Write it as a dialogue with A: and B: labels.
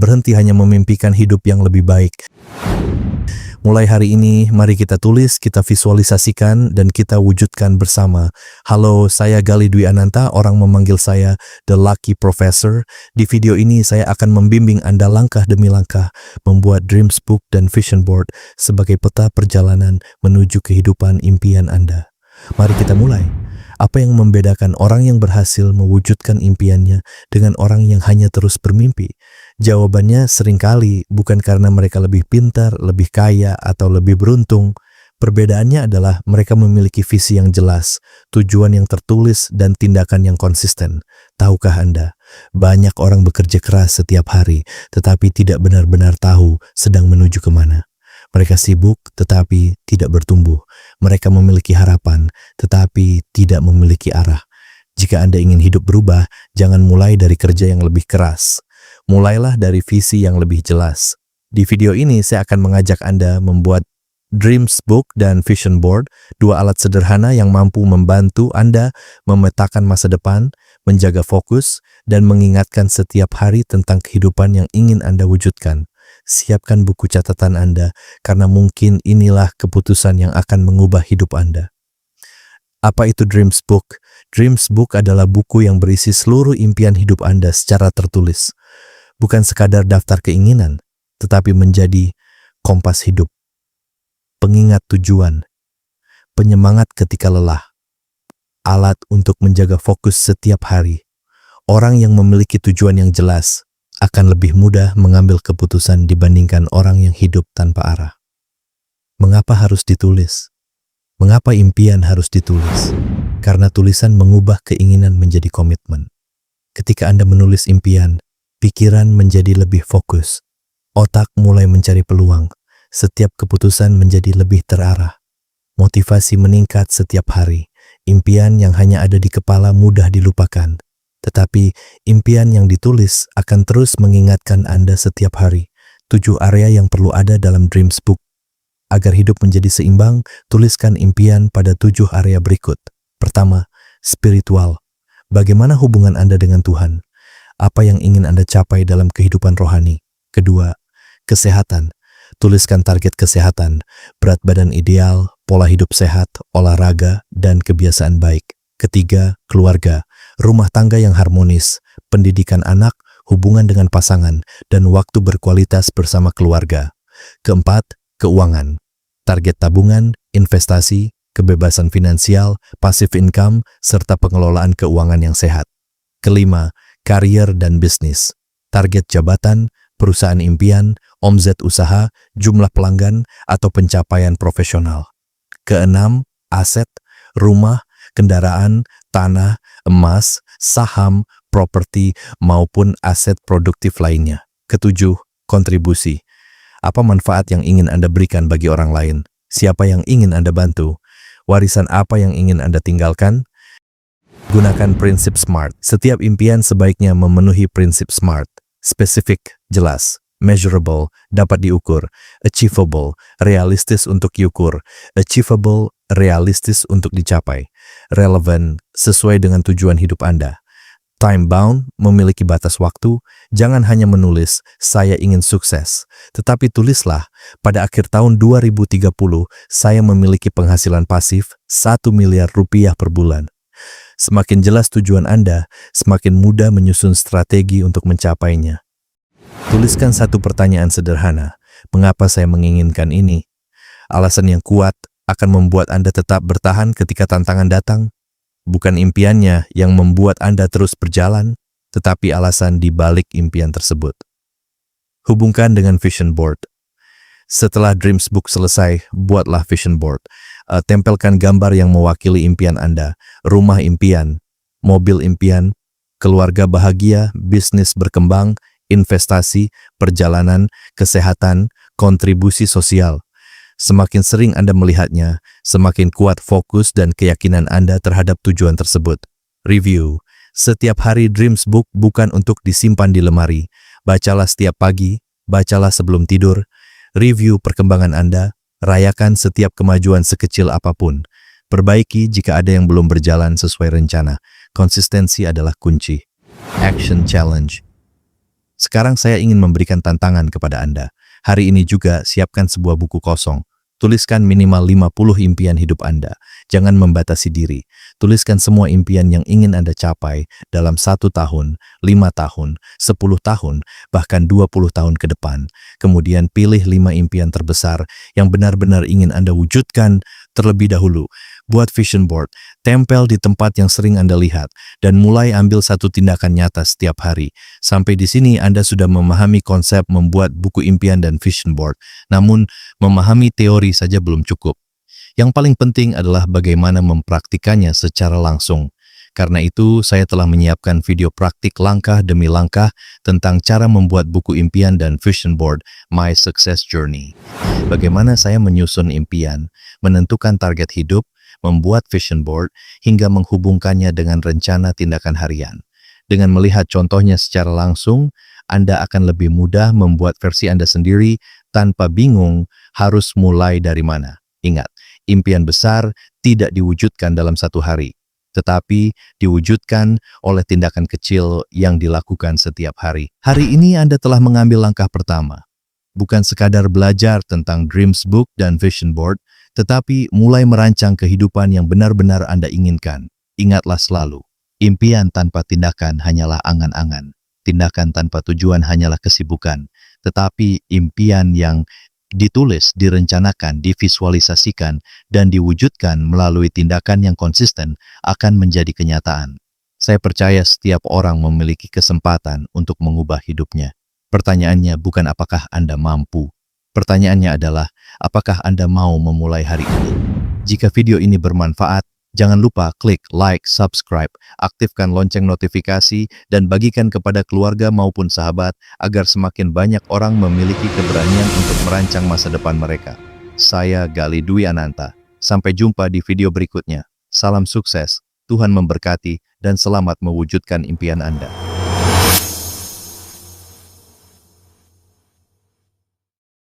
A: Berhenti hanya memimpikan hidup yang lebih baik. Mulai hari ini, mari kita tulis, kita visualisasikan, dan kita wujudkan bersama. Halo, saya Gali Dwi Ananta, orang memanggil saya The Lucky Professor. Di video ini saya akan membimbing Anda langkah demi langkah, membuat Dreams Book dan Vision Board sebagai peta perjalanan menuju kehidupan impian Anda. Mari kita mulai. Apa yang membedakan orang yang berhasil mewujudkan impiannya dengan orang yang hanya terus bermimpi? Jawabannya seringkali bukan karena mereka lebih pintar, lebih kaya, atau lebih beruntung. Perbedaannya adalah mereka memiliki visi yang jelas, tujuan yang tertulis, dan tindakan yang konsisten. Tahukah Anda, banyak orang bekerja keras setiap hari, tetapi tidak benar-benar tahu sedang menuju kemana. Mereka sibuk tetapi tidak bertumbuh. Mereka memiliki harapan tetapi tidak memiliki arah. Jika Anda ingin hidup berubah, jangan mulai dari kerja yang lebih keras. Mulailah dari visi yang lebih jelas. Di video ini saya akan mengajak Anda membuat Dreams Book dan Vision Board, dua alat sederhana yang mampu membantu Anda memetakan masa depan, menjaga fokus, dan mengingatkan setiap hari tentang kehidupan yang ingin Anda wujudkan. Siapkan buku catatan Anda, karena mungkin inilah keputusan yang akan mengubah hidup Anda. Apa itu Dreams Book? Dreams Book adalah buku yang berisi seluruh impian hidup Anda secara tertulis. Bukan sekadar daftar keinginan, tetapi menjadi kompas hidup, pengingat tujuan, penyemangat ketika lelah, alat untuk menjaga fokus setiap hari. Orang yang memiliki tujuan yang jelas akan lebih mudah mengambil keputusan dibandingkan orang yang hidup tanpa arah. Mengapa harus ditulis? Mengapa impian harus ditulis? Karena tulisan mengubah keinginan menjadi komitmen. Ketika Anda menulis impian, pikiran menjadi lebih fokus. Otak mulai mencari peluang. Setiap keputusan menjadi lebih terarah. Motivasi meningkat setiap hari. Impian yang hanya ada di kepala mudah dilupakan. Tetapi impian yang ditulis akan terus mengingatkan Anda setiap hari. 7 area yang perlu ada dalam Dreams Book. Agar hidup menjadi seimbang, tuliskan impian pada 7 area berikut. Pertama, spiritual. Bagaimana hubungan Anda dengan Tuhan? Apa yang ingin Anda capai dalam kehidupan rohani? Kedua, kesehatan. Tuliskan target kesehatan, berat badan ideal, pola hidup sehat, olahraga, dan kebiasaan baik. Ketiga, keluarga. Rumah tangga yang harmonis, pendidikan anak, hubungan dengan pasangan, dan waktu berkualitas bersama keluarga. Keempat, keuangan. Target tabungan, investasi, kebebasan finansial, passive income, serta pengelolaan keuangan yang sehat. Kelima, karier dan bisnis. Target jabatan, perusahaan impian, omzet usaha, jumlah pelanggan, atau pencapaian profesional. Keenam, aset, rumah, kendaraan, tanah, emas, saham, properti, maupun aset produktif lainnya. Ketujuh, kontribusi. Apa manfaat yang ingin Anda berikan bagi orang lain? Siapa yang ingin Anda bantu? Warisan apa yang ingin Anda tinggalkan? Gunakan prinsip SMART. Setiap impian sebaiknya memenuhi prinsip SMART. Specific, jelas. Measurable, dapat diukur. Achievable, realistis untuk diukur. Achievable, realistis untuk dicapai. Relevant, sesuai dengan tujuan hidup Anda. Time-bound, memiliki batas waktu. Jangan hanya menulis, saya ingin sukses. Tetapi tulislah, pada akhir tahun 2030, saya memiliki penghasilan pasif 1 miliar rupiah per bulan. Semakin jelas tujuan Anda, semakin mudah menyusun strategi untuk mencapainya. Tuliskan satu pertanyaan sederhana. Mengapa saya menginginkan ini? Alasan yang kuat akan membuat Anda tetap bertahan ketika tantangan datang. Bukan impiannya yang membuat Anda terus berjalan, tetapi alasan di balik impian tersebut. Hubungkan dengan Vision Board. Setelah Dreams Book selesai, buatlah Vision Board. Tempelkan gambar yang mewakili impian Anda, rumah impian, mobil impian, keluarga bahagia, bisnis berkembang, investasi, perjalanan, kesehatan, kontribusi sosial. Semakin sering Anda melihatnya, semakin kuat fokus dan keyakinan Anda terhadap tujuan tersebut. Review. Setiap hari Dreams Book bukan untuk disimpan di lemari. Bacalah setiap pagi, bacalah sebelum tidur. Review perkembangan Anda, rayakan setiap kemajuan sekecil apapun. Perbaiki jika ada yang belum berjalan sesuai rencana. Konsistensi adalah kunci. Action Challenge. Sekarang saya ingin memberikan tantangan kepada Anda. Hari ini juga siapkan sebuah buku kosong. Tuliskan minimal 50 impian hidup Anda. Jangan membatasi diri. Tuliskan semua impian yang ingin Anda capai dalam 1 tahun, 5 tahun, 10 tahun, bahkan 20 tahun ke depan. Kemudian pilih 5 impian terbesar yang benar-benar ingin Anda wujudkan terlebih dahulu. Buat vision board, tempel di tempat yang sering Anda lihat, dan mulai ambil satu tindakan nyata setiap hari. Sampai di sini Anda sudah memahami konsep membuat buku impian dan vision board. Namun, memahami teori saja belum cukup. Yang paling penting adalah bagaimana mempraktikannya secara langsung. Karena itu, saya telah menyiapkan video praktik langkah demi langkah tentang cara membuat buku impian dan vision board My Success Journey. Bagaimana saya menyusun impian, menentukan target hidup, membuat vision board, hingga menghubungkannya dengan rencana tindakan harian. Dengan melihat contohnya secara langsung, Anda akan lebih mudah membuat versi Anda sendiri tanpa bingung harus mulai dari mana. Ingat, impian besar tidak diwujudkan dalam satu hari, tetapi diwujudkan oleh tindakan kecil yang dilakukan setiap hari. Hari ini Anda telah mengambil langkah pertama. Bukan sekadar belajar tentang Dreams Book dan Vision Board, tetapi mulai merancang kehidupan yang benar-benar Anda inginkan. Ingatlah selalu, impian tanpa tindakan hanyalah angan-angan. Tindakan tanpa tujuan hanyalah kesibukan. Tetapi impian yang ditulis, direncanakan, divisualisasikan, dan diwujudkan melalui tindakan yang konsisten akan menjadi kenyataan. Saya percaya setiap orang memiliki kesempatan untuk mengubah hidupnya. Pertanyaannya bukan apakah Anda mampu. Pertanyaannya adalah, apakah Anda mau memulai hari ini? Jika video ini bermanfaat, jangan lupa klik like, subscribe, aktifkan lonceng notifikasi, dan bagikan kepada keluarga maupun sahabat agar semakin banyak orang memiliki keberanian untuk merancang masa depan mereka. Saya Gali Dwi Ananta. Sampai jumpa di video berikutnya. Salam sukses, Tuhan memberkati, dan selamat mewujudkan impian Anda.